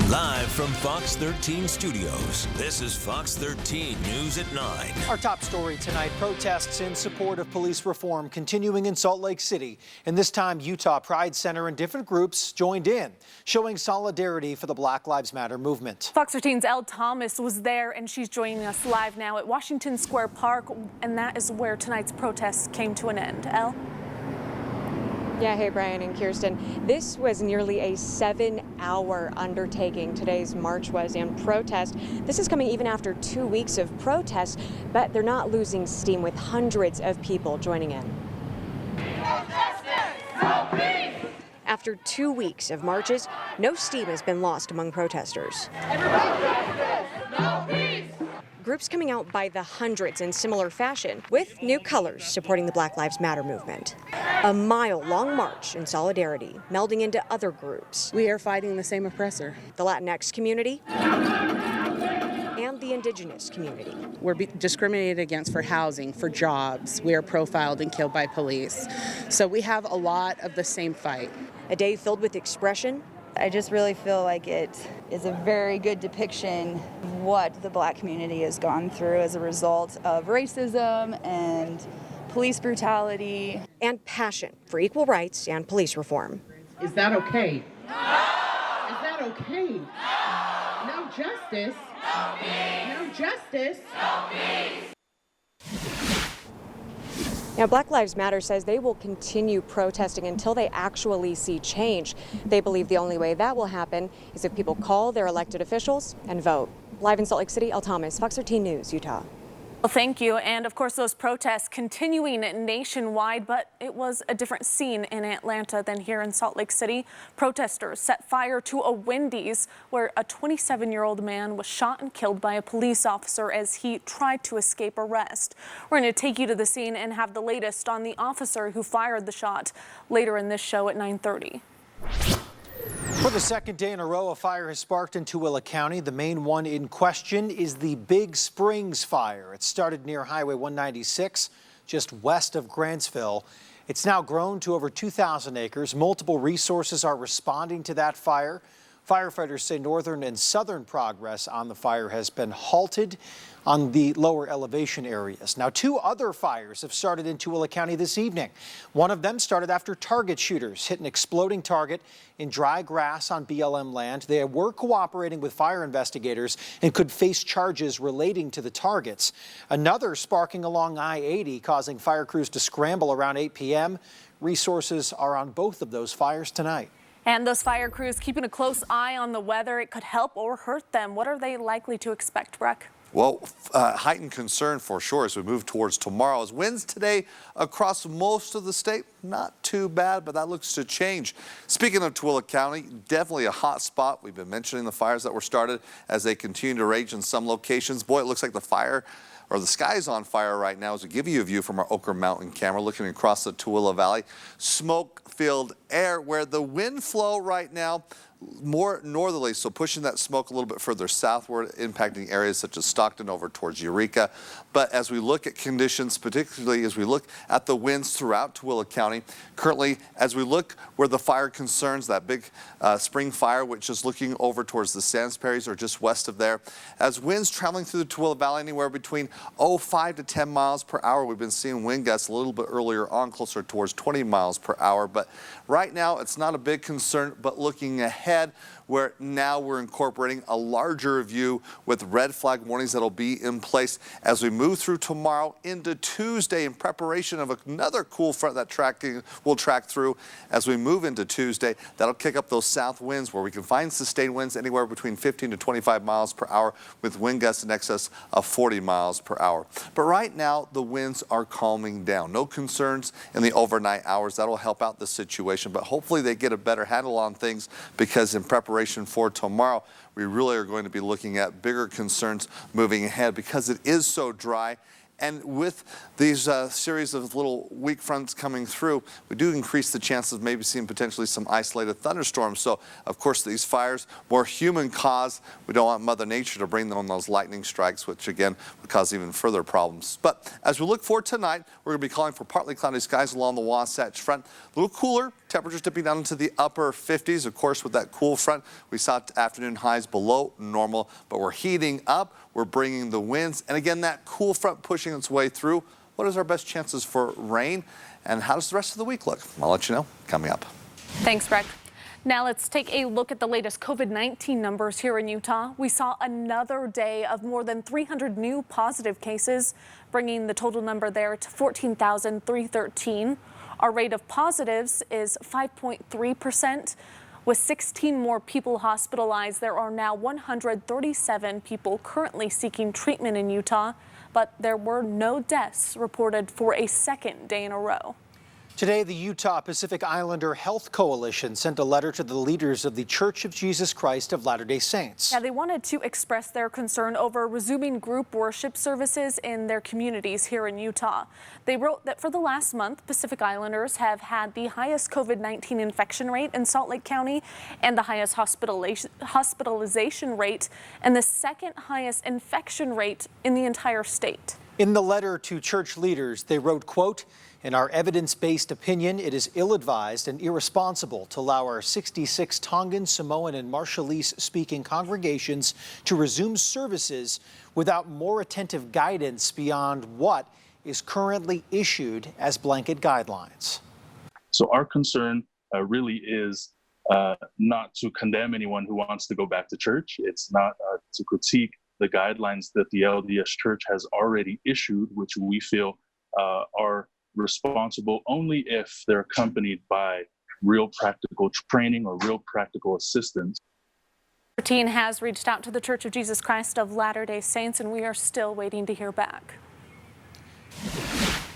Live from Fox 13 Studios, this is Fox 13 News at 9. Our top story tonight, protests in support of police reform continuing in Salt Lake City. And this time, Utah Pride Center and different groups joined in, showing solidarity for the Black Lives Matter movement. Fox 13's Elle Thomas was there, and she's joining us live now at Washington Square Park, and that is where tonight's protests came to an end. Elle? Yeah, hey, Brian and Kirsten. This was nearly a 7-hour undertaking. Today's march was and protest. This is coming even after 2 weeks of protests, but they're not losing steam with hundreds of people joining in. No justice, no peace. After 2 weeks of marches, no steam has been lost among protesters. No justice, no peace. Groups coming out by the hundreds in similar fashion, with new colors supporting the Black Lives Matter movement. A mile-long march in solidarity, melding into other groups. We are fighting the same oppressor. The Latinx community and the indigenous community. We're discriminated against for housing, for jobs. We are profiled and killed by police. So we have a lot of the same fight. A day filled with expression. I just really feel like it is a very good depiction of what the Black community has gone through as a result of racism and police brutality. And passion for equal rights and police reform. Is that okay? No! Is that okay? No! No justice? No peace. No justice? No peace. Now, Black Lives Matter says they will continue protesting until they actually see change. They believe the only way that will happen is if people call their elected officials and vote. Live in Salt Lake City, Elle Thomas, Fox 13 News, Utah. Well, thank you. And of course, those protests continuing nationwide, but it was a different scene in Atlanta than here in Salt Lake City. Protesters set fire to a Wendy's where a 27-year-old man was shot and killed by a police officer as he tried to escape arrest. We're going to take you to the scene and have the latest on the officer who fired the shot later in this show at 9:30. For the second day in a row, a fire has sparked in Tooele County. The main one in question is the Big Springs fire. It started near Highway 196, just west of Grantsville. It's now grown to over 2,000 acres. Multiple resources are responding to that fire. Firefighters say northern and southern progress on the fire has been halted on the lower elevation areas. Now, 2 other fires have started in Tooele County this evening. One of them started after target shooters hit an exploding target in dry grass on BLM land. They were cooperating with fire investigators and could face charges relating to the targets. Another sparking along I-80, causing fire crews to scramble around 8 p.m. Resources are on both of those fires tonight. And those fire crews keeping a close eye on the weather. It could help or hurt them. What are they likely to expect, Breck? Well, heightened concern for sure as we move towards tomorrow. As winds today across most of the state, not too bad, but that looks to change. Speaking of Tooele County, definitely a hot spot. We've been mentioning the fires that were started as they continue to rage in some locations. Boy, it looks like the sky is on fire right now as we give you a view from our Oquirrh Mountain camera looking across the Tooele Valley. Smoke-filled air where the wind flow right now more northerly, so pushing that smoke a little bit further southward, impacting areas such as Stockton over towards Eureka. But as we look at conditions, particularly as we look at the winds throughout Tooele County, currently as we look where the fire concerns, that big spring fire, which is looking over towards the Sands Prairies or just west of there, as winds traveling through the Tooele Valley anywhere between 5 to 10 miles per hour. We've been seeing wind gusts a little bit earlier on, closer towards 20 miles per hour. But right now, it's not a big concern, but looking ahead, where now we're incorporating a larger view with red flag warnings that'll be in place as we move through tomorrow into Tuesday in preparation of another cool front that will track through as we move into Tuesday. That'll kick up those south winds where we can find sustained winds anywhere between 15 to 25 miles per hour with wind gusts in excess of 40 miles per hour. But right now, the winds are calming down. No concerns in the overnight hours. That'll help out the situation, but hopefully they get a better handle on things because in preparation for tomorrow, we really are going to be looking at bigger concerns moving ahead because it is so dry And with these series of little weak fronts coming through, we do increase the chances of maybe seeing potentially some isolated thunderstorms. So, of course, these fires, more human cause. We don't want Mother Nature to bring on those lightning strikes, which again would cause even further problems. But as we look forward tonight, we're going to be calling for partly cloudy skies along the Wasatch Front. A little cooler, temperatures dipping down into the upper 50s. Of course, with that cool front, we saw afternoon highs below normal, but we're heating up. We're bringing the winds, and again, that cool front pushing its way through. What is our best chances for rain, and how does the rest of the week look? I'll let you know coming up. Thanks, Greg. Now let's take a look at the latest COVID-19 numbers here in Utah. We saw another day of more than 300 new positive cases, bringing the total number there to 14,313. Our rate of positives is 5.3%. With 16 more people hospitalized, there are now 137 people currently seeking treatment in Utah, but there were no deaths reported for a second day in a row. Today, the Utah Pacific Islander Health Coalition sent a letter to the leaders of the Church of Jesus Christ of Latter-day Saints. Yeah, they wanted to express their concern over resuming group worship services in their communities here in Utah. They wrote that for the last month, Pacific Islanders have had the highest COVID-19 infection rate in Salt Lake County and the highest hospitalization rate and the second highest infection rate in the entire state. In the letter to church leaders, they wrote, quote, "In our evidence-based opinion, it is ill-advised and irresponsible to allow our 66 Tongan, Samoan, and Marshallese-speaking congregations to resume services without more attentive guidance beyond what is currently issued as blanket guidelines." So our concern really is not to condemn anyone who wants to go back to church. It's not to critique the guidelines that the LDS Church has already issued, which we feel are responsible only if they're accompanied by real practical training or real practical assistance. Our team has reached out to the Church of Jesus Christ of Latter-day Saints, and we are still waiting to hear back.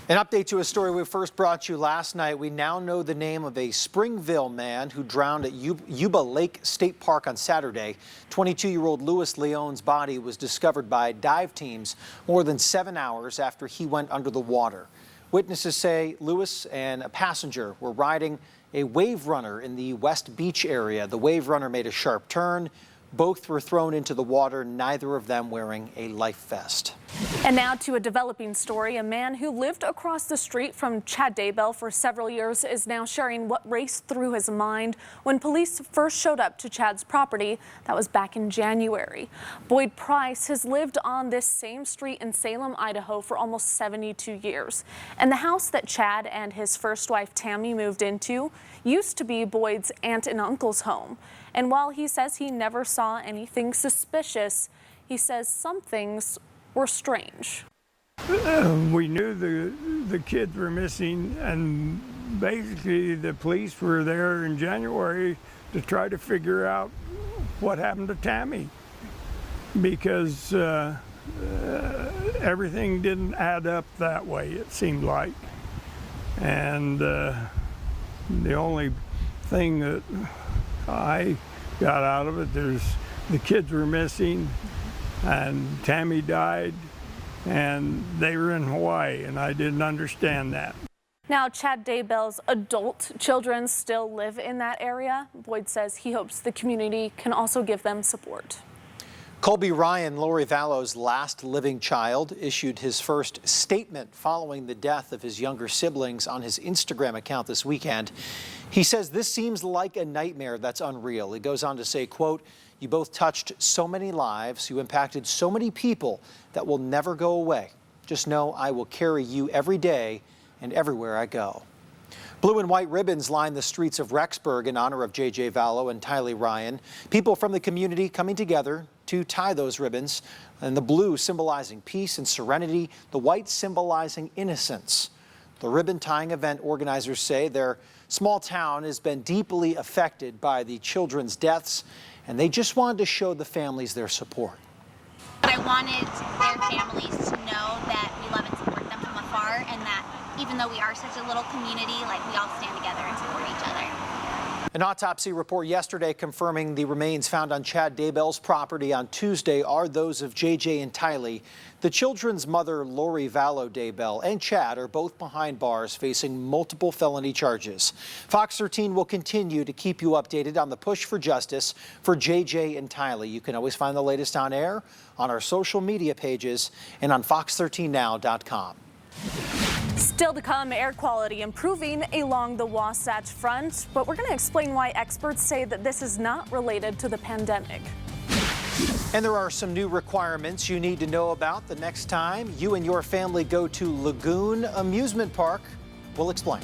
An update to a story we first brought you last night. We now know the name of a Springville man who drowned at Yuba Lake State Park on Saturday. 22-year-old Louis Leon's body was discovered by dive teams more than 7 hours after he went under the water. Witnesses say Louis and a passenger were riding a wave runner in the West Beach area. The wave runner made a sharp turn. Both were thrown into the water, neither of them wearing a life vest. And now to a developing story. A man who lived across the street from Chad Daybell for several years is now sharing what raced through his mind when police first showed up to Chad's property. That was back in January. Boyd Price has lived on this same street in Salem, Idaho for almost 72 years. And the house that Chad and his first wife Tammy moved into used to be Boyd's aunt and uncle's home. And while he says he never saw anything suspicious, he says some things were strange. We knew the kids were missing, and basically the police were there in January to try to figure out what happened to Tammy, because everything didn't add up that way, it seemed like. And the only thing that I got out of it, the kids were missing, and Tammy died, and they were in Hawaii, and I didn't understand that. Now, Chad Daybell's adult children still live in that area. Boyd says he hopes the community can also give them support. Colby Ryan, Lori Vallow's last living child, issued his first statement following the death of his younger siblings on his Instagram account this weekend. He says, "This seems like a nightmare that's unreal." He goes on to say, quote, "You both touched so many lives. You impacted so many people that will never go away. Just know I will carry you every day and everywhere I go." Blue and white ribbons line the streets of Rexburg in honor of J.J. Vallow and Tylee Ryan. People from the community coming together to tie those ribbons, and the blue symbolizing peace and serenity, the white symbolizing innocence. The ribbon tying event organizers say their small town has been deeply affected by the children's deaths, and they just wanted to show the families their support. I wanted their families to know that we love and support them from afar, and that even though we are such a little community, like, we all stand together and support each other. An autopsy report yesterday confirming the remains found on Chad Daybell's property on Tuesday are those of JJ and Tylee. The children's mother, Lori Vallow Daybell, and Chad are both behind bars facing multiple felony charges. Fox 13 will continue to keep you updated on the push for justice for JJ and Tylee. You can always find the latest on air, on our social media pages, and on fox13now.com. Still to come, air quality improving along the Wasatch Front, but we're going to explain why experts say that this is not related to the pandemic. And there are some new requirements you need to know about the next time you and your family go to Lagoon Amusement Park. We'll explain.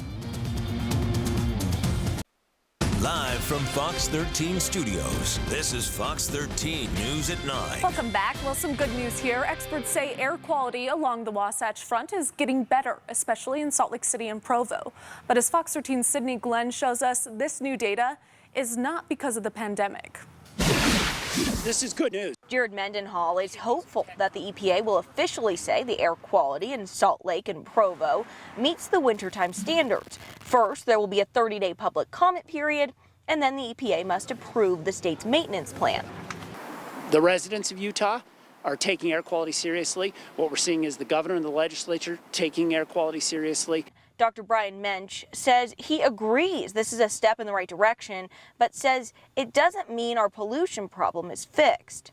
Live from Fox 13 Studios, this is Fox 13 News at 9. Welcome back. Well, some good news here. Experts say air quality along the Wasatch Front is getting better, especially in Salt Lake City and Provo. But as Fox 13's Sydney Glenn shows us, this new data is not because of the pandemic. This is good news. Jared Mendenhall is hopeful that the EPA will officially say the air quality in Salt Lake and Provo meets the wintertime standards. First, there will be a 30-day public comment period, and then the EPA must approve the state's maintenance plan. The residents of Utah are taking air quality seriously. What we're seeing is the governor and the legislature taking air quality seriously. Dr. Brian Mensch says he agrees this is a step in the right direction, but says it doesn't mean our pollution problem is fixed.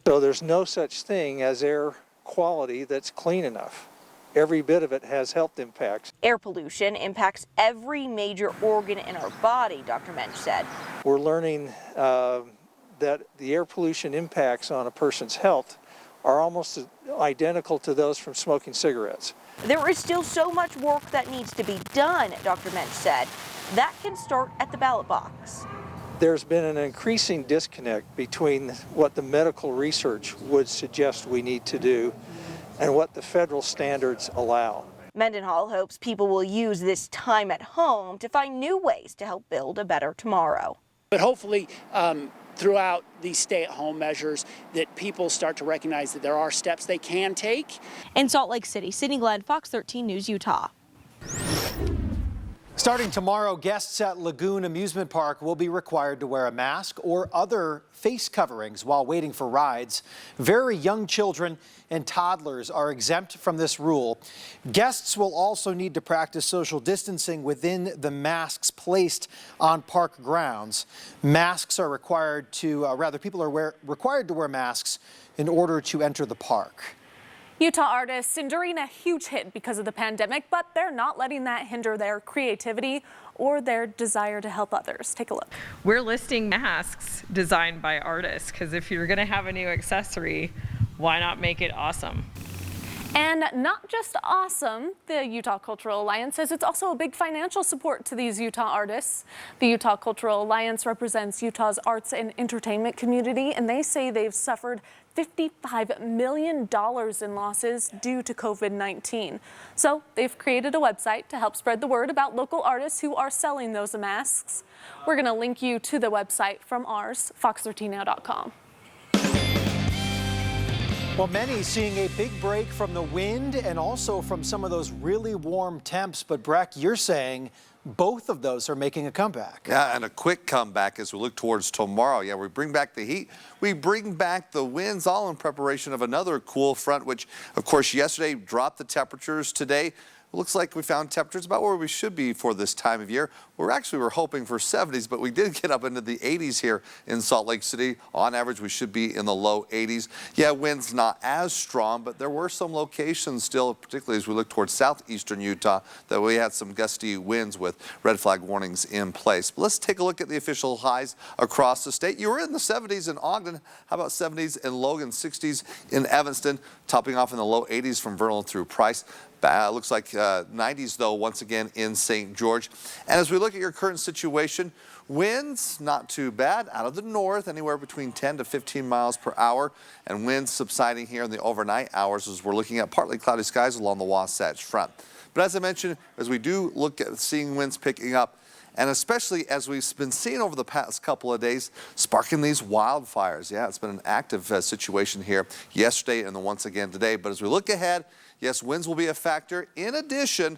So there's no such thing as air quality that's clean enough. Every bit of it has health impacts. Air pollution impacts every major organ in our body, Dr. Mensch said. We're learning that the air pollution impacts on a person's health are almost identical to those from smoking cigarettes. There is still so much work that needs to be done, Dr. Mensch said. That can start at the ballot box. There's been an increasing disconnect between what the medical research would suggest we need to do and what the federal standards allow. Mendenhall hopes people will use this time at home to find new ways to help build a better tomorrow. But hopefully, throughout these stay-at-home measures, that people start to recognize that there are steps they can take. In Salt Lake City, Sydney Glenn, Fox 13 News, Utah. Starting tomorrow, guests at Lagoon Amusement Park will be required to wear a mask or other face coverings while waiting for rides. Very young children and toddlers are exempt from this rule. Guests will also need to practice social distancing within the masks placed on park grounds. Masks are required to, people are required to wear masks in order to enter the park. Utah artists enduring a huge hit because of the pandemic, but they're not letting that hinder their creativity or their desire to help others. Take a look. We're listing masks designed by artists because if you're going to have a new accessory, why not make it awesome? And not just awesome, the Utah Cultural Alliance says it's also a big financial support to these Utah artists. The Utah Cultural Alliance represents Utah's arts and entertainment community, and they say they've suffered $55 million in losses due to COVID-19. So they've created a website to help spread the word about local artists who are selling those masks. We're going to link you to the website from ours, fox13now.com. Well, many seeing a big break from the wind and also from some of those really warm temps. But Breck, you're saying both of those are making a comeback. Yeah, and a quick comeback as we look towards tomorrow. Yeah, we bring back the heat. We bring back the winds, all in preparation of another cool front, which, of course, yesterday dropped the temperatures. Today, looks like we found temperatures about where we should be for this time of year. We're hoping for 70s, but we did get up into the 80s here in Salt Lake City. On average, we should be in the low 80s. Yeah, wind's not as strong, but there were some locations still, particularly as we look towards southeastern Utah, that we had some gusty winds with red flag warnings in place. But let's take a look at the official highs across the state. You were in the 70s in Ogden. How about 70s in Logan, 60s in Evanston, topping off in the low 80s from Vernal through Price. Looks like 90s, though, once again in St. George. And as we look at your current situation, winds not too bad out of the north, anywhere between 10 to 15 miles per hour, and winds subsiding here in the overnight hours as we're looking at partly cloudy skies along the Wasatch Front. But as I mentioned, as we do look at seeing winds picking up, and especially as we've been seeing over the past couple of days, sparking these wildfires. Yeah, it's been an active situation here yesterday and then once again today. But as we look ahead, yes, winds will be a factor. In addition,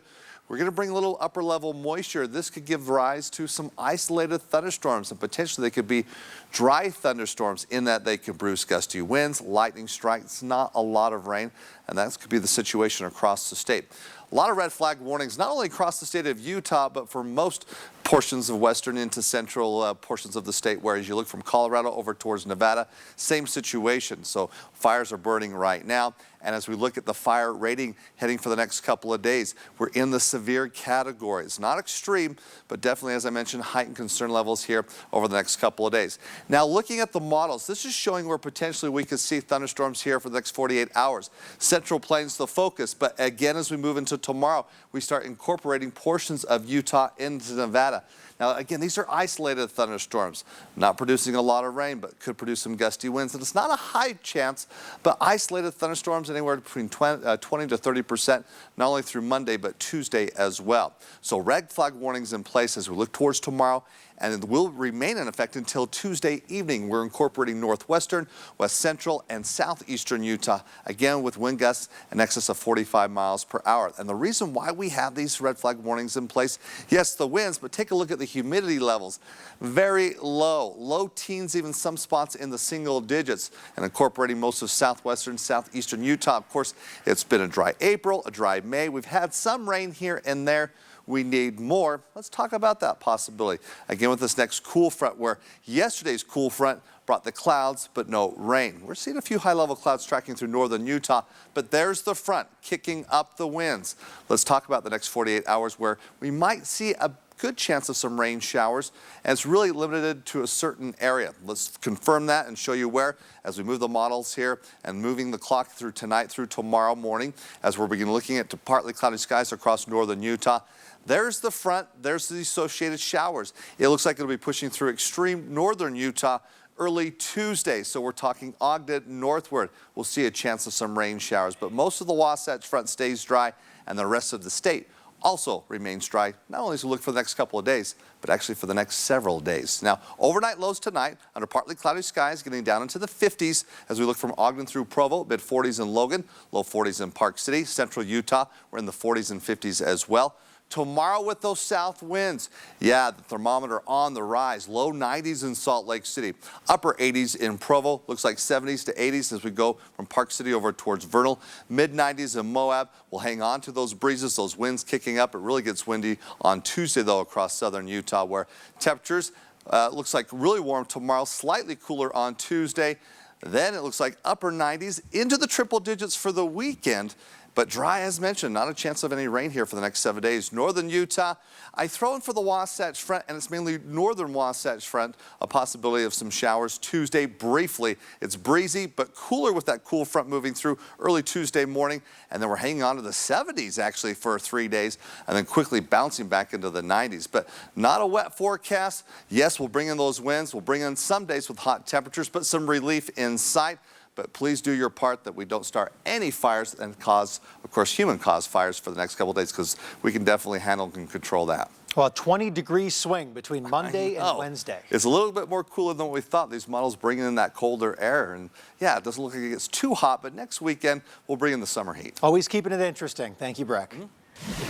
we're going to bring a little upper level moisture. This could give rise to some isolated thunderstorms, and potentially they could be dry thunderstorms in that they can produce gusty winds, lightning strikes, not a lot of rain, and that could be the situation across the state. A lot of red flag warnings, not only across the state of Utah, but for most portions of western into central portions of the state, whereas you look from Colorado over towards Nevada, same situation. So fires are burning right now. And as we look at the fire rating heading for the next couple of days, we're in the severe category. It's not extreme, but definitely, as I mentioned, heightened concern levels here over the next couple of days. Now, looking at the models, this is showing where potentially we could see thunderstorms here for the next 48 hours. Central Plains the focus, but again, as we move into tomorrow, we start incorporating portions of Utah into Nevada. Now, again, these are isolated thunderstorms, not producing a lot of rain, but could produce some gusty winds. And it's not a high chance, but isolated thunderstorms anywhere between 20 to 30%, not only through Monday, but Tuesday as well. So red flag warnings in place as we look towards tomorrow, and it will remain in effect until Tuesday evening. We're incorporating northwestern, west central, and southeastern Utah, again with wind gusts in excess of 45 miles per hour. And the reason why we have these red flag warnings in place, yes, the winds, but take a look at the humidity levels. Very low, low teens, even some spots in the single digits, and incorporating most of southwestern, southeastern Utah. Of course, it's been a dry April, a dry May. We've had some rain here and there. We need more. Let's talk about that possibility. Again, with this next cool front, where yesterday's cool front brought the clouds, but no rain. We're seeing a few high-level clouds tracking through northern Utah, but there's the front kicking up the winds. Let's talk about the next 48 hours where we might see a good chance of some rain showers, and it's really limited to a certain area. Let's confirm that and show you where as we move the models here and moving the clock through tonight through tomorrow morning as we're beginning looking at partly cloudy skies across northern Utah. There's the front, there's the associated showers. It looks like it'll be pushing through extreme northern Utah early Tuesday, so we're talking Ogden northward. We'll see a chance of some rain showers, but most of the Wasatch Front stays dry, and the rest of the state also remains dry, not only as we look for the next couple of days, but actually for the next several days. Now, overnight lows tonight under partly cloudy skies, getting down into the 50s as we look from Ogden through Provo, mid-40s in Logan, low 40s in Park City. Central Utah, we're in the 40s and 50s as well. Tomorrow with those south winds, yeah, the thermometer on the rise. Low 90s in Salt Lake City, upper 80s in Provo. Looks like 70s to 80s as we go from Park City over towards Vernal. Mid 90s in Moab. We'll hang on to those breezes, those winds kicking up. It really gets windy on Tuesday, though, across southern Utah, where temperatures looks like really warm tomorrow, slightly cooler on Tuesday. Then it looks like upper 90s into the triple digits for the weekend. But dry, as mentioned, not a chance of any rain here for the next 7 days. Northern Utah, I throw in for the Wasatch Front, and it's mainly northern Wasatch Front, a possibility of some showers Tuesday briefly. It's breezy, but cooler with that cool front moving through early Tuesday morning. And then we're hanging on to the 70s, actually, for 3 days, and then quickly bouncing back into the 90s. But not a wet forecast. Yes, we'll bring in those winds. We'll bring in some days with hot temperatures, but some relief in sight. But please do your part that we don't start any fires and cause, of course, human-caused fires for the next couple of days, because we can definitely handle and control that. Well, a 20-degree swing between Monday and Wednesday. It's a little bit more cooler than what we thought. These models bringing in that colder air. And, yeah, it doesn't look like it gets too hot, but next weekend we'll bring in the summer heat. Always keeping it interesting. Thank you, Breck.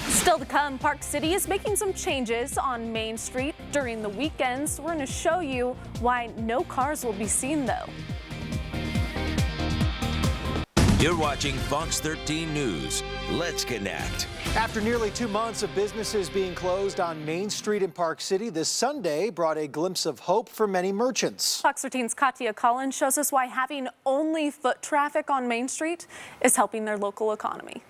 Still to come, Park City is making some changes on Main Street during the weekends. We're going to show you why no cars will be seen, though. You're watching Fox 13 News. Let's connect. After nearly 2 months of businesses being closed on Main Street in Park City, this Sunday brought a glimpse of hope for many merchants. Fox 13's Katia Collins shows us why having only foot traffic on Main Street is helping their local economy.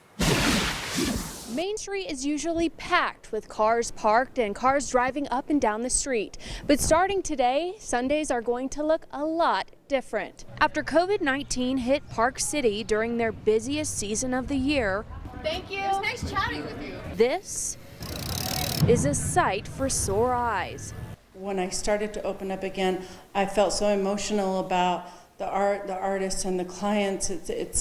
Main Street is usually packed with cars parked and cars driving up and down the street. But starting today, Sundays are going to look a lot different. After COVID-19 hit Park City during their busiest season of the year, Thank you. It was nice chatting with you. this is a sight for sore eyes. When I started to open up again, I felt so emotional about the art, the artists, and the clients.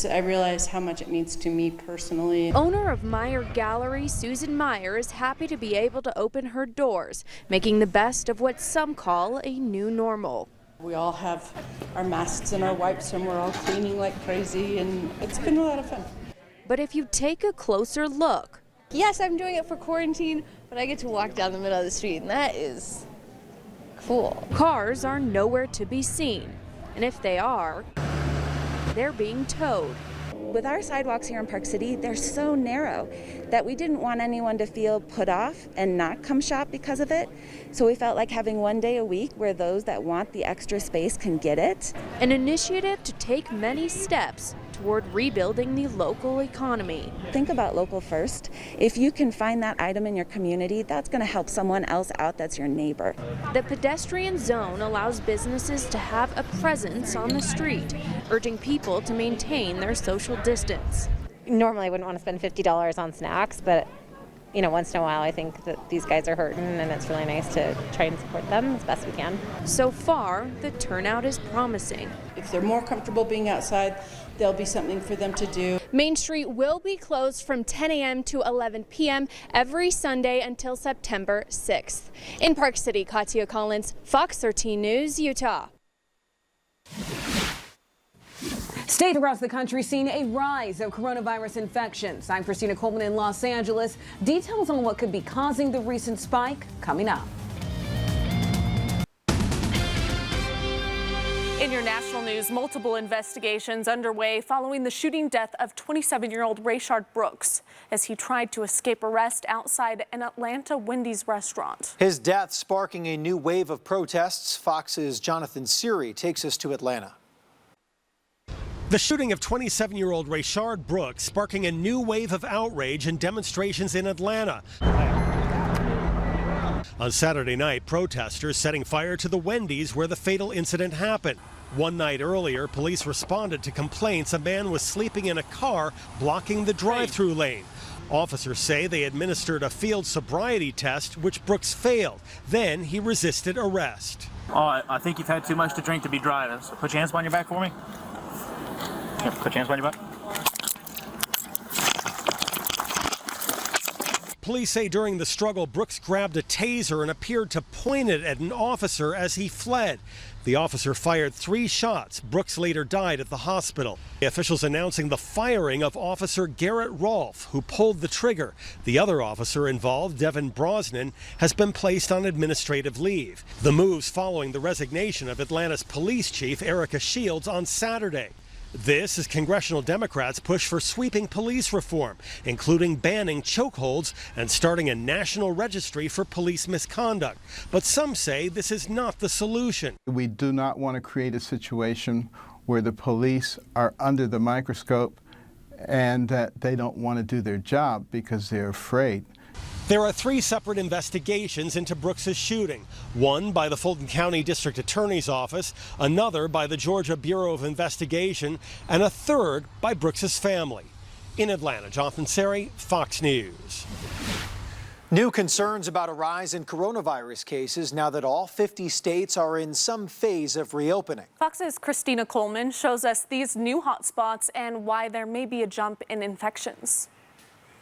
I realized how much it means to me personally. Owner of Meyer Gallery, Susan Meyer, is happy to be able to open her doors, making the best of what some call a new normal. We all have our masks and our wipes, and we're all cleaning like crazy, and it's been a lot of fun. But if you take a closer look, Yes, I'm doing it for quarantine, but I get to walk down the middle of the street, and that is cool. Cars are nowhere to be seen, and if they are, they're being towed. With our sidewalks here in Park City, they're so narrow that we didn't want anyone to feel put off and not come shop because of it. So we felt like having one day a week where those that want the extra space can get it. An initiative to take many steps toward rebuilding the local economy. Think about local first. If you can find that item in your community, that's going to help someone else out that's your neighbor. The pedestrian zone allows businesses to have a presence on the street, urging people to maintain their social distance. Normally I wouldn't want to spend $50 on snacks, but once in a while I think that these guys are hurting and it's really nice to try and support them as best we can. So far, the turnout is promising. If they're more comfortable being outside, there'll be something for them to do. Main Street will be closed from 10 a.m. to 11 p.m. every Sunday until September 6th. In Park City, Katia Collins, Fox 13 News, Utah. States across the country seeing a rise of coronavirus infections. I'm Christina Coleman in Los Angeles. Details on what could be causing the recent spike coming up. In your national news, multiple investigations underway following the shooting death of 27-year-old Rayshard Brooks as he tried to escape arrest outside an Atlanta Wendy's restaurant. His death sparking a new wave of protests. Fox's Jonathan Siri takes us to Atlanta. The shooting of 27-year-old Rayshard Brooks sparking a new wave of outrage and demonstrations in Atlanta. On Saturday night, protesters setting fire to the Wendy's where the fatal incident happened. One night earlier, police responded to complaints a man was sleeping in a car blocking the drive-through lane. Officers say they administered a field sobriety test, which Brooks failed. Then he resisted arrest. I think you've had too much to drink to be driving. So put your hands behind your back for me. Here, put your hands behind your back. Police say during the struggle, Brooks grabbed a taser and appeared to point it at an officer as he fled. The officer fired 3 shots. Brooks later died at the hospital. Officials announcing the firing of Officer Garrett Rolfe, who pulled the trigger. The other officer involved, Devin Brosnan, has been placed on administrative leave. The moves following the resignation of Atlanta's police chief, Erica Shields, on Saturday. This as congressional Democrats push for sweeping police reform, including banning chokeholds and starting a national registry for police misconduct. But some say this is not the solution. We do not want to create a situation where the police are under the microscope and that they don't want to do their job because they're afraid. There are 3 separate investigations into Brooks's shooting. One by the Fulton County District Attorney's Office, another by the Georgia Bureau of Investigation, and a third by Brooks's family. In Atlanta, Jonathan Seri, Fox News. New concerns about a rise in coronavirus cases now that all 50 states are in some phase of reopening. Fox's Christina Coleman shows us these new hotspots and why there may be a jump in infections.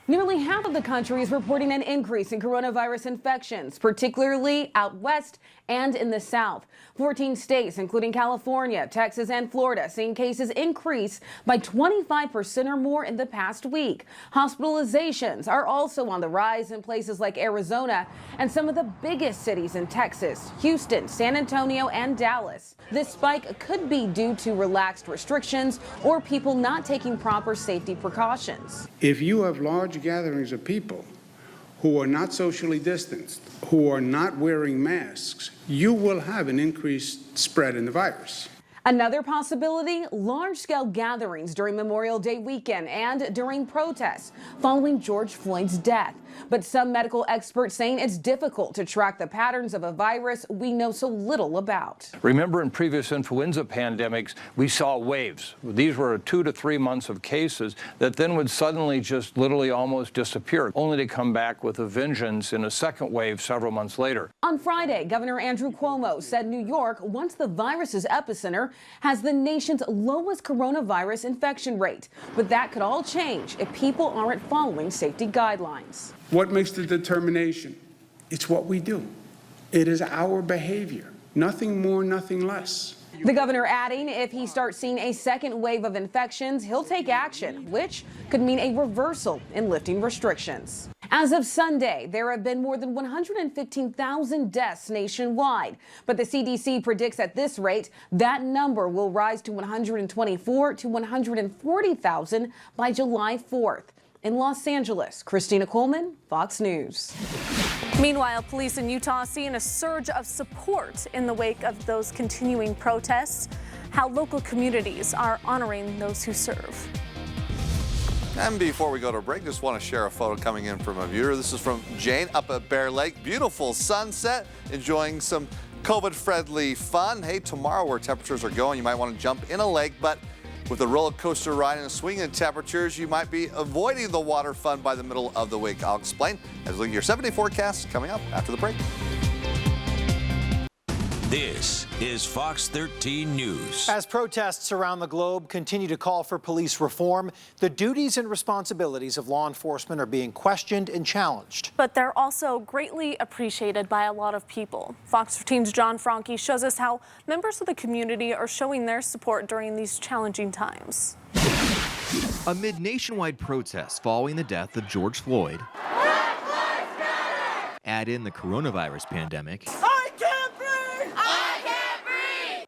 Nearly half of the country is reporting an increase in coronavirus infections, particularly out west and in the south. 14 states, including California, Texas, and Florida, seeing cases increase by 25% or more in the past week. Hospitalizations are also on the rise in places like Arizona and some of the biggest cities in Texas, Houston, San Antonio, and Dallas. This spike could be due to relaxed restrictions or people not taking proper safety precautions. If you have large gatherings of people who are not socially distanced, who are not wearing masks, you will have an increased spread in the virus. Another possibility, large-scale gatherings during Memorial Day weekend and during protests following George Floyd's death. But some medical experts saying it's difficult to track the patterns of a virus we know so little about. Remember, in previous influenza pandemics, we saw waves. These were 2 to 3 months of cases that then would suddenly just literally almost disappear, only to come back with a vengeance in a second wave several months later. On Friday, Governor Andrew Cuomo said New York, once the virus's epicenter, has the nation's lowest coronavirus infection rate. But that could all change if people aren't following safety guidelines. What makes the determination? It's what we do. It is our behavior. Nothing more, nothing less. The governor adding if he starts seeing a second wave of infections, he'll take action, which could mean a reversal in lifting restrictions. As of Sunday, there have been more than 115,000 deaths nationwide. But the CDC predicts at this rate, that number will rise to 124 to 140,000 by July 4th. In Los Angeles, Christina Coleman, Fox News. Meanwhile, police in Utah seeing a surge of support in the wake of those continuing protests. How local communities are honoring those who serve. And before we go to break, just want to share a photo coming in from a viewer. This is from Jane up at Bear Lake. Beautiful sunset, enjoying some COVID-friendly fun. Hey, tomorrow where temperatures are going, you might want to jump in a lake, but with a roller coaster ride and swinging temperatures, you might be avoiding the water fun by the middle of the week. I'll explain as we look at your 7-day forecast coming up after the break. This is Fox 13 News. As protests around the globe continue to call for police reform, the duties and responsibilities of law enforcement are being questioned and challenged. But they're also greatly appreciated by a lot of people. Fox 13's John Franke shows us how members of the community are showing their support during these challenging times. Amid nationwide protests following the death of George Floyd, add in the coronavirus pandemic,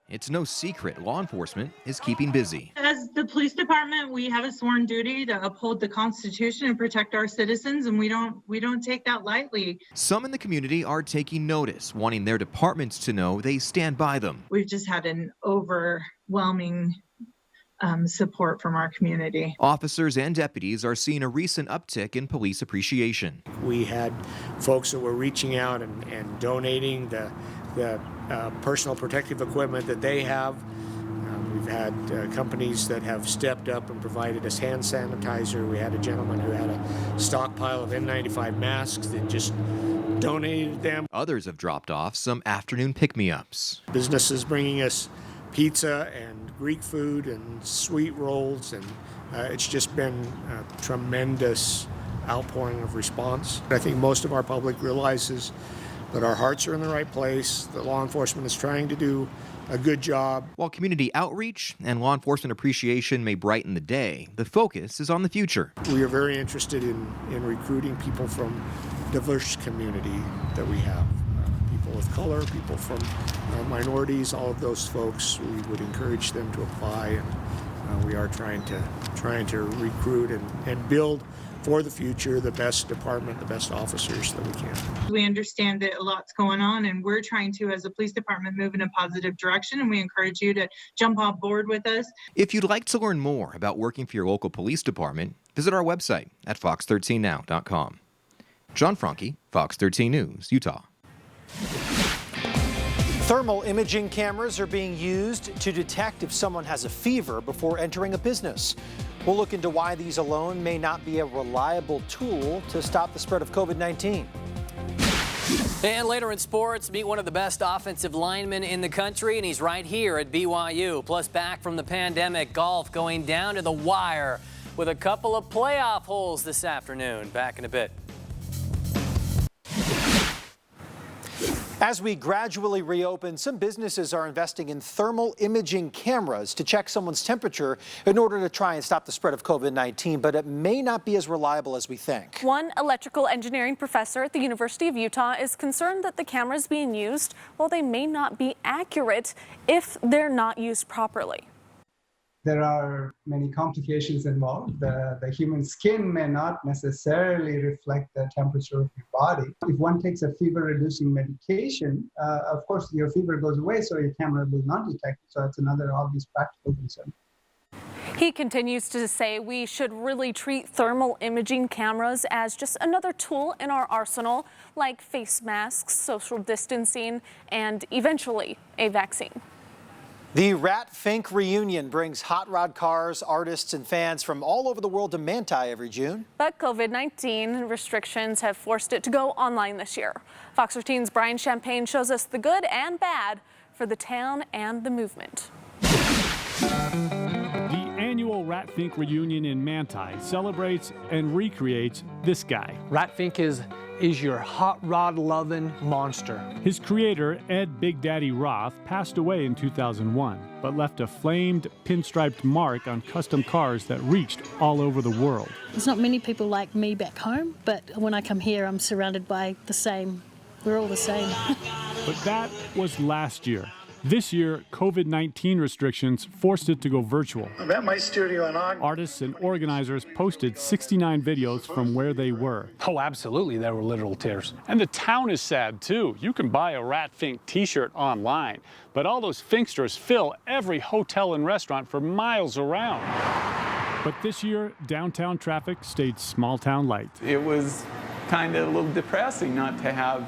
it's no secret law enforcement is keeping busy. As the police department, we have a sworn duty to uphold the Constitution and protect our citizens, and we don't take that lightly. Some in the community are taking notice, wanting their departments to know they stand by them. We've just had an overwhelming support from our community. Officers and deputies are seeing a recent uptick in police appreciation. We had folks that were reaching out and donating the personal protective equipment that they have. We've had companies that have stepped up and provided us hand sanitizer. We had a gentleman who had a stockpile of N95 masks that just donated them. Others have dropped off some afternoon pick-me-ups. Businesses bringing us pizza and Greek food and sweet rolls, and it's just been a tremendous outpouring of response. I think most of our public realizes that our hearts are in the right place, that law enforcement is trying to do a good job. While community outreach and law enforcement appreciation may brighten the day, the focus is on the future. We are very interested in recruiting people from diverse community that we have. People of color, people from minorities, all of those folks, we would encourage them to apply, and we are trying to recruit and build for the future the best department, the best officers that we can. We understand that a lot's going on, and we're trying to, as a police department, move in a positive direction, and we encourage you to jump on board with us. If you'd like to learn more about working for your local police department, visit our website at fox13now.com. John Franke, Fox 13 News, Utah. Thermal imaging cameras are being used to detect if someone has a fever before entering a business. We'll look into why these alone may not be a reliable tool to stop the spread of COVID-19. And later in sports, meet one of the best offensive linemen in the country, and he's right here at BYU. Plus, back from the pandemic, golf going down to the wire with a couple of playoff holes this afternoon. Back in a bit. As we gradually reopen, some businesses are investing in thermal imaging cameras to check someone's temperature in order to try and stop the spread of COVID-19, but it may not be as reliable as we think. One electrical engineering professor at the University of Utah is concerned that the cameras being used, well, they may not be accurate if they're not used properly. There are many complications involved. The human skin may not necessarily reflect the temperature of your body. If one takes a fever-reducing medication, of course your fever goes away, so your camera will not detect it. So it's another obvious practical concern. He continues to say we should really treat thermal imaging cameras as just another tool in our arsenal, like face masks, social distancing, and eventually a vaccine. The Rat Fink reunion brings hot rod cars, artists, and fans from all over the world to Manti every June. But COVID-19 restrictions have forced it to go online this year. Fox 13's Brian Champagne shows us the good and bad for the town and the movement. The annual Rat Fink reunion in Manti celebrates and recreates this guy. Rat Fink is is your hot rod loving monster. His creator, Ed Big Daddy Roth, passed away in 2001, but left a flamed, pinstriped mark on custom cars that reached all over the world. There's not many people like me back home, but when I come here, I'm surrounded by the same. We're all the same. But that was last year. This year, COVID-19 restrictions forced it to go virtual. I'm at my studio in August. Artists and organizers posted 69 videos from where they were. Oh, absolutely, there were literal tears. And the town is sad too. You can buy a Rat Fink t-shirt online, but all those Finksters fill every hotel and restaurant for miles around. But this year, downtown traffic stayed small town light. It was kind of a little depressing not to have,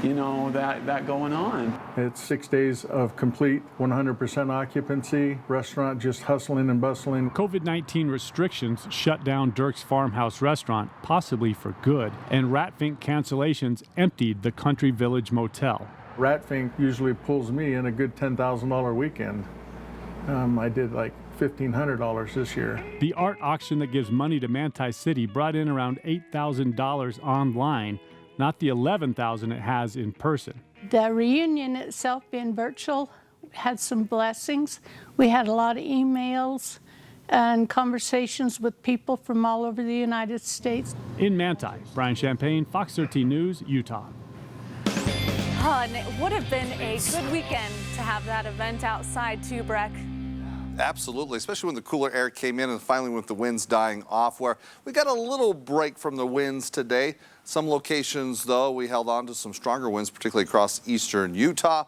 you know, that going on. It's 6 days of complete 100% occupancy, restaurant just hustling and bustling. COVID-19 restrictions shut down Dirk's Farmhouse restaurant, possibly for good, and Rat Fink cancellations emptied the Country Village Motel. Rat Fink usually pulls me in a good $10,000 weekend. I did like $1,500 this year. The art auction that gives money to Manti City brought in around $8,000 online, not the $11,000 it has in person. The reunion itself being virtual had some blessings. We had a lot of emails and conversations with people from all over the United States. In Manti, Brian Champagne, Fox 13 News, Utah. And it would have been a good weekend to have that event outside too, Breck. Absolutely, especially when the cooler air came in and finally with the winds dying off, where we got a little break from the winds today. Some locations, though, we held on to some stronger winds, particularly across eastern Utah.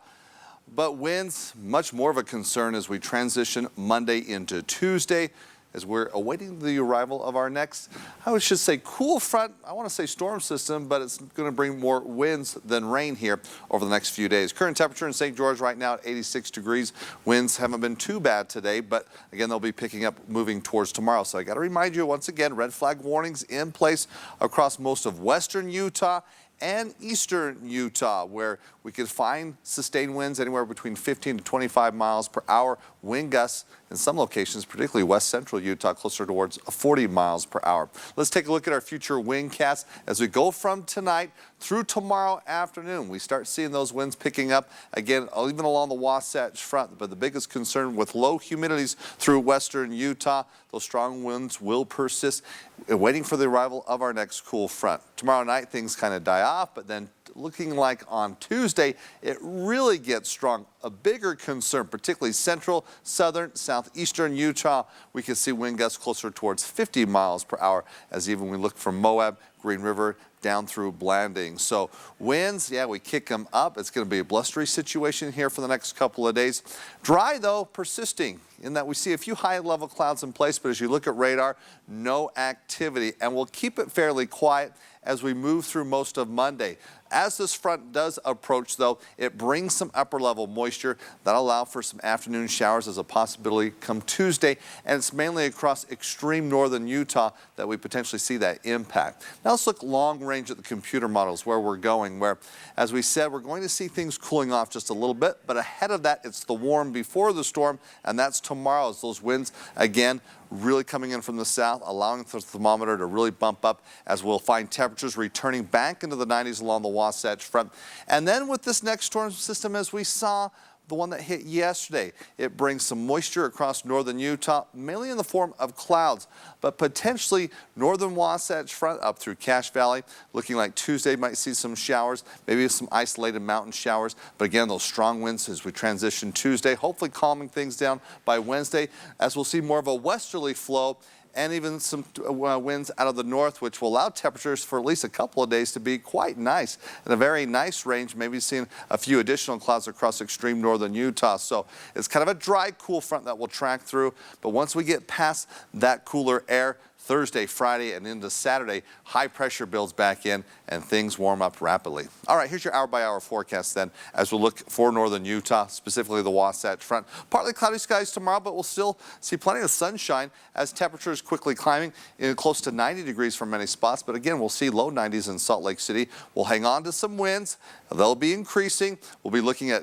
But winds, much more of a concern as we transition Monday into Tuesday, as we're awaiting the arrival of our next, I should say, cool front. I want to say storm system, but it's going to bring more winds than rain here over the next few days. Current temperature in St. George right now at 86 degrees. Winds haven't been too bad today, but again, they'll be picking up moving towards tomorrow. So I got to remind you once again, red flag warnings in place across most of western Utah and eastern Utah, where we could find sustained winds anywhere between 15 to 25 miles per hour. Wind gusts in some locations, particularly west central Utah, closer towards 40 miles per hour. Let's take a look at our future windcasts as we go from tonight through tomorrow afternoon. We start seeing those winds picking up again, even along the Wasatch Front. But the biggest concern with low humidities through western Utah, those strong winds will persist, waiting for the arrival of our next cool front. Tomorrow night, things kind of die off, but then looking like on Tuesday, it really gets strong. A bigger concern, particularly central, southern, southeastern Utah. We can see wind gusts closer towards 50 miles per hour as even we look from Moab, Green River, down through Blanding. So winds, yeah, we kick them up. It's going to be a blustery situation here for the next couple of days. Dry, though, persisting in that we see a few high-level clouds in place, but as you look at radar, no activity. And we'll keep it fairly quiet as we move through most of Monday. As this front does approach, though, it brings some upper-level moisture that'll allow for some afternoon showers as a possibility come Tuesday, and it's mainly across extreme northern Utah that we potentially see that impact. Now let's look long range at the computer models where we're going, where, as we said, we're going to see things cooling off just a little bit, but ahead of that, it's the warm before the storm, and that's tomorrow as those winds, again, really coming in from the south, allowing the thermometer to really bump up as we'll find temperatures returning back into the 90s along the Wasatch Front. And then with this next storm system, as we saw, the one that hit yesterday, it brings some moisture across northern Utah, mainly in the form of clouds, but potentially northern Wasatch Front up through Cache Valley. Looking like Tuesday might see some showers, maybe some isolated mountain showers. But again, those strong winds as we transition Tuesday, hopefully calming things down by Wednesday, as we'll see more of a westerly flow and even some winds out of the north, which will allow temperatures for at least a couple of days to be quite nice. In a very nice range, maybe seeing a few additional clouds across extreme northern Utah. So it's kind of a dry, cool front that will track through. But once we get past that cooler air, Thursday, Friday, and into Saturday, high pressure builds back in and things warm up rapidly. All right, here's your hour-by-hour forecast then as we look for northern Utah, specifically the Wasatch Front. Partly cloudy skies tomorrow, but we'll still see plenty of sunshine as temperatures quickly climbing in close to 90 degrees for many spots. But again, we'll see low 90s in Salt Lake City. We'll hang on to some winds. They'll be increasing. We'll be looking at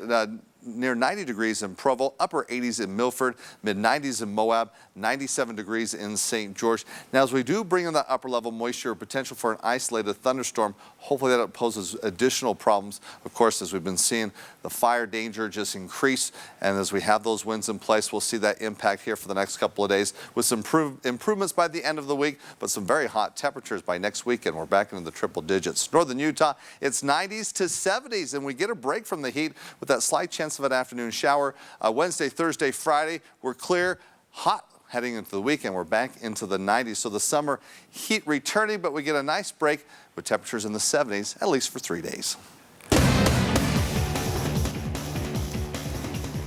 near 90 degrees in Provo, upper 80s in Milford, mid 90s in Moab, 97 degrees in St. George. Now, as we do bring in that upper level moisture, potential for an isolated thunderstorm, hopefully that poses additional problems. Of course, as we've been seeing the fire danger just increase, and as we have those winds in place, we'll see that impact here for the next couple of days with some improvements by the end of the week, but some very hot temperatures by next weekend. We're back into the triple digits. Northern Utah, it's 90s to 70s, and we get a break from the heat with that slight chance of an afternoon shower. Wednesday, Thursday, Friday, we're clear, hot. Heading into the weekend, we're back into the 90s. So the summer heat returning, but we get a nice break with temperatures in the 70s, at least for 3 days.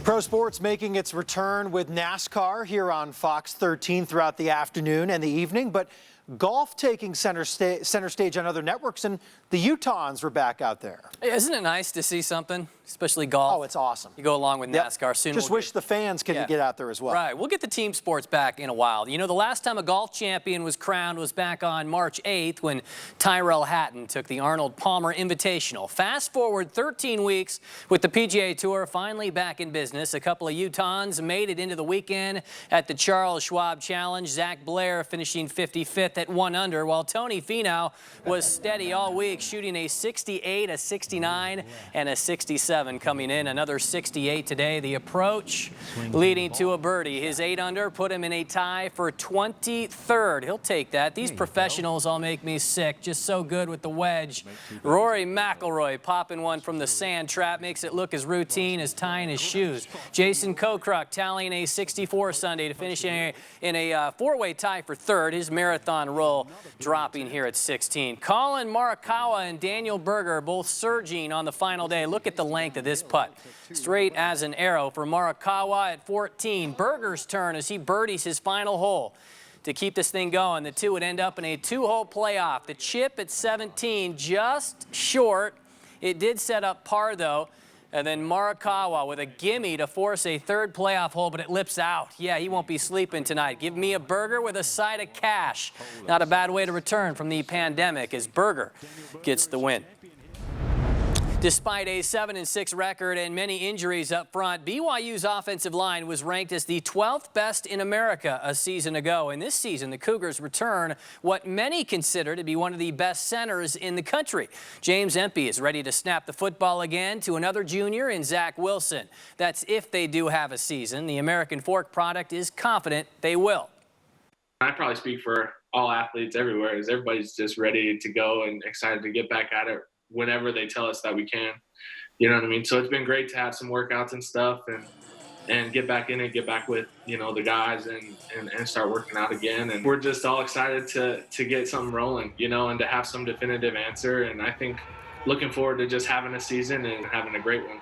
Pro sports making its return with NASCAR here on Fox 13 throughout the afternoon and the evening, but golf taking center stage on other networks, and the Utahns were back out there. Hey, isn't it nice to see something, especially golf? Oh, it's awesome. You go along with NASCAR soon. Just wish the fans could get out there as well. Right. We'll get the team sports back in a while. You know, the last time a golf champion was crowned was back on March 8th when Tyrell Hatton took the Arnold Palmer Invitational. Fast forward 13 weeks with the PGA Tour finally back in business. A couple of Utahns made it into the weekend at the Charles Schwab Challenge. Zach Blair finishing 55th at 1 under, while Tony Finau was steady all week, shooting a 68, a 69, and a 67 coming in. Another 68 today. The approach leading to a birdie. His 8 under put him in a tie for 23rd. He'll take that. These professionals all make me sick. Just so good with the wedge. Rory McIlroy popping one from the sand trap makes it look as routine as tying his shoes. Jason Kokrak tallying a 64 Sunday to finish in a four-way tie for 3rd. His marathon roll dropping here at 16. Colin Morikawa and Daniel Berger both surging on the final day. Look at the length of this putt. Straight as an arrow for Morikawa at 14. Berger's turn as he birdies his final hole to keep this thing going. The two would end up in a 2-hole playoff. The chip at 17, just short. It did set up par, though. And then Morikawa with a gimme to force a 3rd playoff hole, but it lips out. Yeah, he won't be sleeping tonight. Give me a burger with a side of cash. Not a bad way to return from the pandemic as Berger gets the win. Despite a 7-6 record and many injuries up front, BYU's offensive line was ranked as the 12th best in America a season ago. And this season, the Cougars return what many consider to be one of the best centers in the country. James Empey is ready to snap the football again to another junior in Zach Wilson. That's if they do have a season. The American Fork product is confident they will. I probably speak for all athletes everywhere, is everybody's just ready to go and excited to get back at it whenever they tell us that we can. You know what I mean? So it's been great to have some workouts and stuff and get back in it, get back with, you know, the guys and start working out again. And we're just all excited to get something rolling, you know, and to have some definitive answer. And I think looking forward to just having a season and having a great one.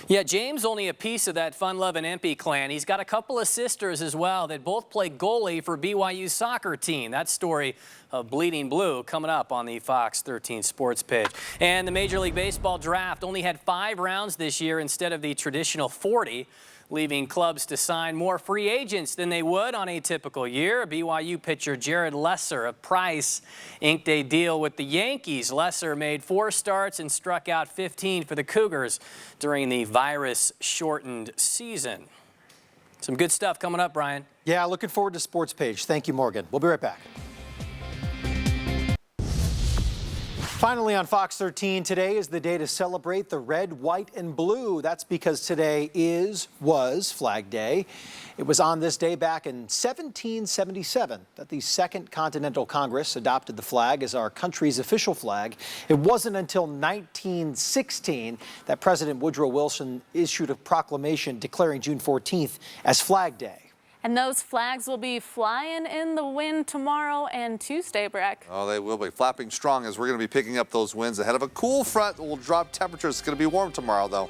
Yeah, James only a piece of that fun-loving Empey clan. He's got a couple of sisters as well that both play goalie for BYU's soccer team. That story of Bleeding Blue coming up on the Fox 13 sports page. And the Major League Baseball draft only had 5 rounds this year instead of the traditional 40. Leaving clubs to sign more free agents than they would on a typical year. BYU pitcher Jared Lesser of Price inked a deal with the Yankees. Lesser made 4 starts and struck out 15 for the Cougars during the virus-shortened season. Some good stuff coming up, Brian. Yeah, looking forward to Sports Page. Thank you, Morgan. We'll be right back. Finally on Fox 13, today is the day to celebrate the red, white, and blue. That's because today was Flag Day. It was on this day back in 1777 that the Second Continental Congress adopted the flag as our country's official flag. It wasn't until 1916 that President Woodrow Wilson issued a proclamation declaring June 14th as Flag Day. And those flags will be flying in the wind tomorrow and Tuesday, Breck. Oh, they will be flapping strong as we're going to be picking up those winds ahead of a cool front that will drop temperatures. It's going to be warm tomorrow, though.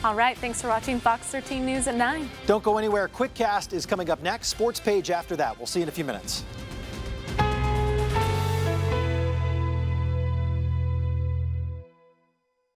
All right, thanks for watching Fox 13 News at 9. Don't go anywhere. QuickCast is coming up next. Sports Page after that. We'll see you in a few minutes.